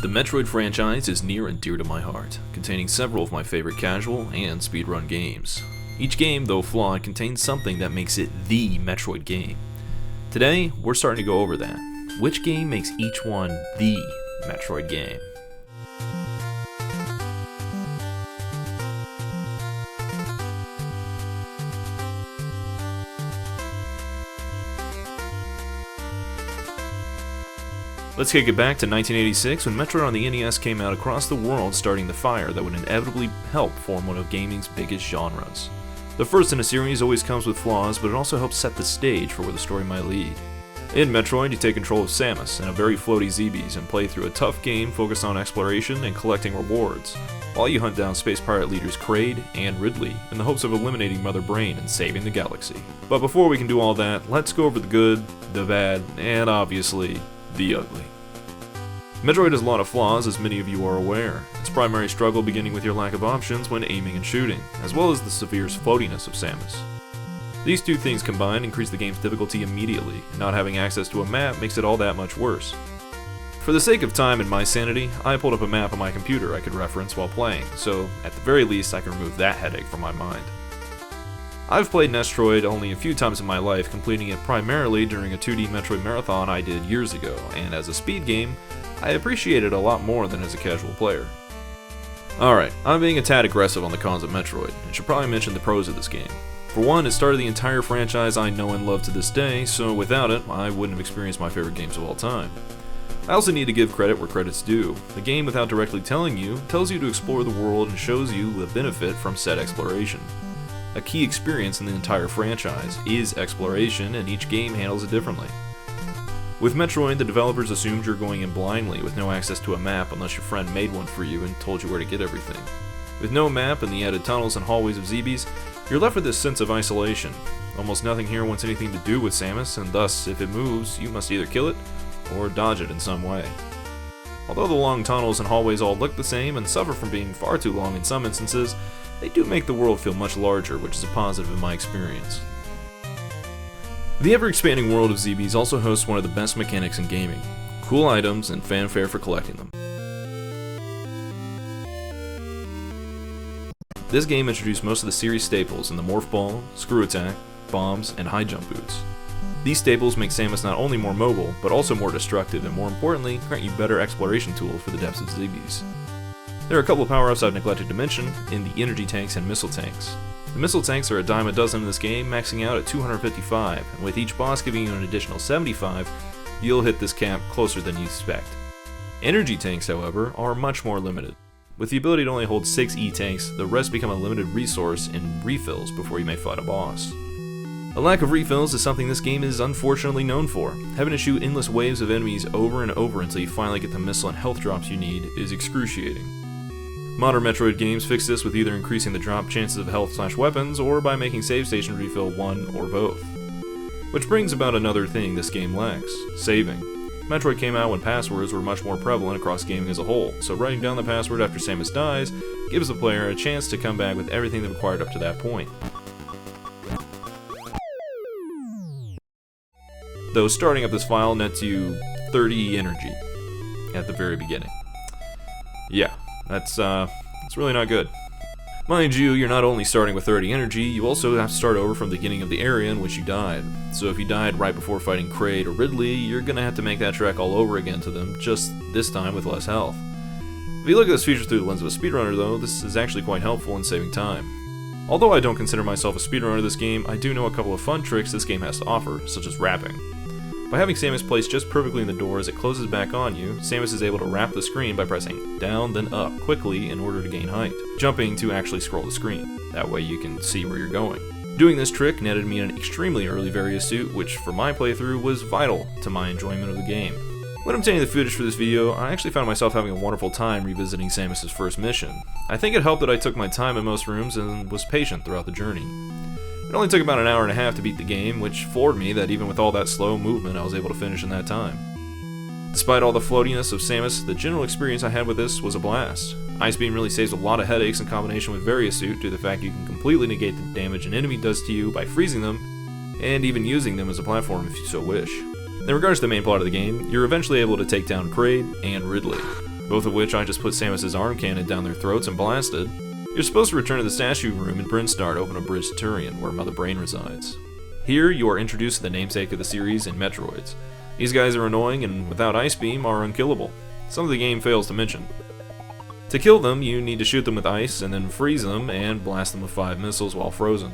The Metroid franchise is near and dear to my heart, containing several of my favorite casual and speedrun games. Each game, though flawed, contains something that makes it the Metroid game. Today, we're starting to go over that. Which game makes each one the Metroid game? Let's kick it back to 1986 when Metroid on the NES came out across the world, starting the fire that would inevitably help form one of gaming's biggest genres. The first in a series always comes with flaws, but it also helps set the stage for where the story might lead. In Metroid, you take control of Samus and a very floaty Zebes and play through a tough game focused on exploration and collecting rewards, while you hunt down space pirate leaders Kraid and Ridley in the hopes of eliminating Mother Brain and saving the galaxy. But before we can do all that, let's go over the good, the bad, and obviously, the ugly. Metroid has a lot of flaws, as many of you are aware. Its primary struggle beginning with your lack of options when aiming and shooting, as well as the severe floatiness of Samus. These two things combined increase the game's difficulty immediately, and not having access to a map makes it all that much worse. For the sake of time and my sanity, I pulled up a map on my computer I could reference while playing, so at the very least I can remove that headache from my mind. I've played Metroid only a few times in my life, completing it primarily during a 2D Metroid marathon I did years ago, and as a speed game, I appreciate it a lot more than as a casual player. Alright, I'm being a tad aggressive on the cons of Metroid, and should probably mention the pros of this game. For one, it started the entire franchise I know and love to this day, so without it, I wouldn't have experienced my favorite games of all time. I also need to give credit where credit's due. The game, without directly telling you, tells you to explore the world and shows you the benefit from said exploration. A key experience in the entire franchise is exploration, and each game handles it differently. With Metroid, the developers assumed you're going in blindly with no access to a map unless your friend made one for you and told you where to get everything. With no map and the added tunnels and hallways of Zebes, you're left with this sense of isolation. Almost nothing here wants anything to do with Samus, and thus, if it moves, you must either kill it or dodge it in some way. Although the long tunnels and hallways all look the same and suffer from being far too long in some instances, they do make the world feel much larger, which is a positive in my experience. The ever-expanding world of Zebes also hosts one of the best mechanics in gaming: cool items and fanfare for collecting them. This game introduced most of the series staples in the Morph Ball, Screw Attack, Bombs, and High Jump Boots. These staples make Samus not only more mobile, but also more destructive, and more importantly, grant you better exploration tools for the depths of Zebes. There are a couple of power-ups I've neglected to mention in the energy tanks and missile tanks. The missile tanks are a dime a dozen in this game, maxing out at 255, and with each boss giving you an additional 75, you'll hit this cap closer than you expect. Energy tanks, however, are much more limited. With the ability to only hold 6 E-tanks, the rest become a limited resource in refills before you may fight a boss. A lack of refills is something this game is unfortunately known for. Having to shoot endless waves of enemies over and over until you finally get the missile and health drops you need is excruciating. Modern Metroid games fix this with either increasing the drop chances of health/weapons or by making save station refill one or both. Which brings about another thing this game lacks: saving. Metroid came out when passwords were much more prevalent across gaming as a whole, so writing down the password after Samus dies gives the player a chance to come back with everything they've acquired up to that point. Though starting up this file nets you 30 energy at the very beginning. Yeah, that's really not good. Mind you, you're not only starting with 30 energy, you also have to start over from the beginning of the area in which you died. So if you died right before fighting Kraid or Ridley, you're gonna have to make that trek all over again to them, just this time with less health. If you look at this feature through the lens of a speedrunner though, this is actually quite helpful in saving time. Although I don't consider myself a speedrunner of this game, I do know a couple of fun tricks this game has to offer, such as wrapping. By having Samus placed just perfectly in the door as it closes back on you, Samus is able to wrap the screen by pressing down then up quickly in order to gain height, jumping to actually scroll the screen. That way you can see where you're going. Doing this trick netted me an extremely early Various suit, which for my playthrough was vital to my enjoyment of the game. When obtaining the footage for this video, I actually found myself having a wonderful time revisiting Samus' first mission. I think it helped that I took my time in most rooms and was patient throughout the journey. It only took about an hour and a half to beat the game, which floored me that even with all that slow movement I was able to finish in that time. Despite all the floatiness of Samus, the general experience I had with this was a blast. Ice Beam really saves a lot of headaches in combination with Various Suit due to the fact you can completely negate the damage an enemy does to you by freezing them, and even using them as a platform if you so wish. In regards to the main plot of the game, you're eventually able to take down Kraid and Ridley. both of which I just put Samus's arm cannon down their throats and blasted. You're supposed to return to the statue room in Brinstar to open a bridge to Turian, where Mother Brain resides. Here, you are introduced to the namesake of the series in Metroids. These guys are annoying and without Ice Beam are unkillable. Some of the game fails to mention. To kill them, you need to shoot them with ice and then freeze them and blast them with 5 missiles while frozen.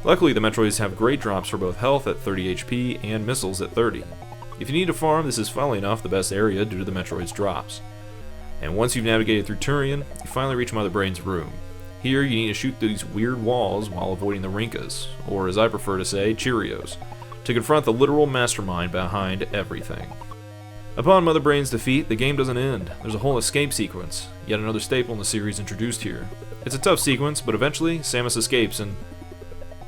Luckily, the Metroids have great drops for both health at 30 HP and missiles at 30. If you need to farm, this is funnily enough the best area due to the Metroid's drops. And once you've navigated through Turian, you finally reach Mother Brain's room. Here, you need to shoot through these weird walls while avoiding the Rinkas, or as I prefer to say, Cheerios, to confront the literal mastermind behind everything. Upon Mother Brain's defeat, the game doesn't end. There's a whole escape sequence, yet another staple in the series introduced here. It's a tough sequence, but eventually, Samus escapes and...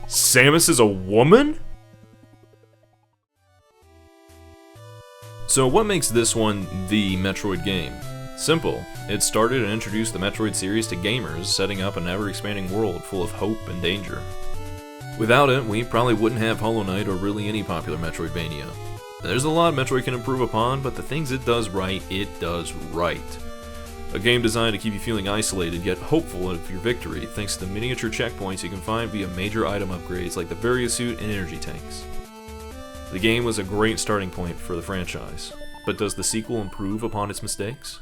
Samus is a woman?! So what makes this one the Metroid game? Simple. It started and introduced the Metroid series to gamers, setting up an ever-expanding world full of hope and danger. Without it, we probably wouldn't have Hollow Knight or really any popular Metroidvania. There's a lot Metroid can improve upon, but the things it does right. A game designed to keep you feeling isolated yet hopeful of your victory thanks to the miniature checkpoints you can find via major item upgrades like the Varia Suit and energy tanks. The game was a great starting point for the franchise, but does the sequel improve upon its mistakes?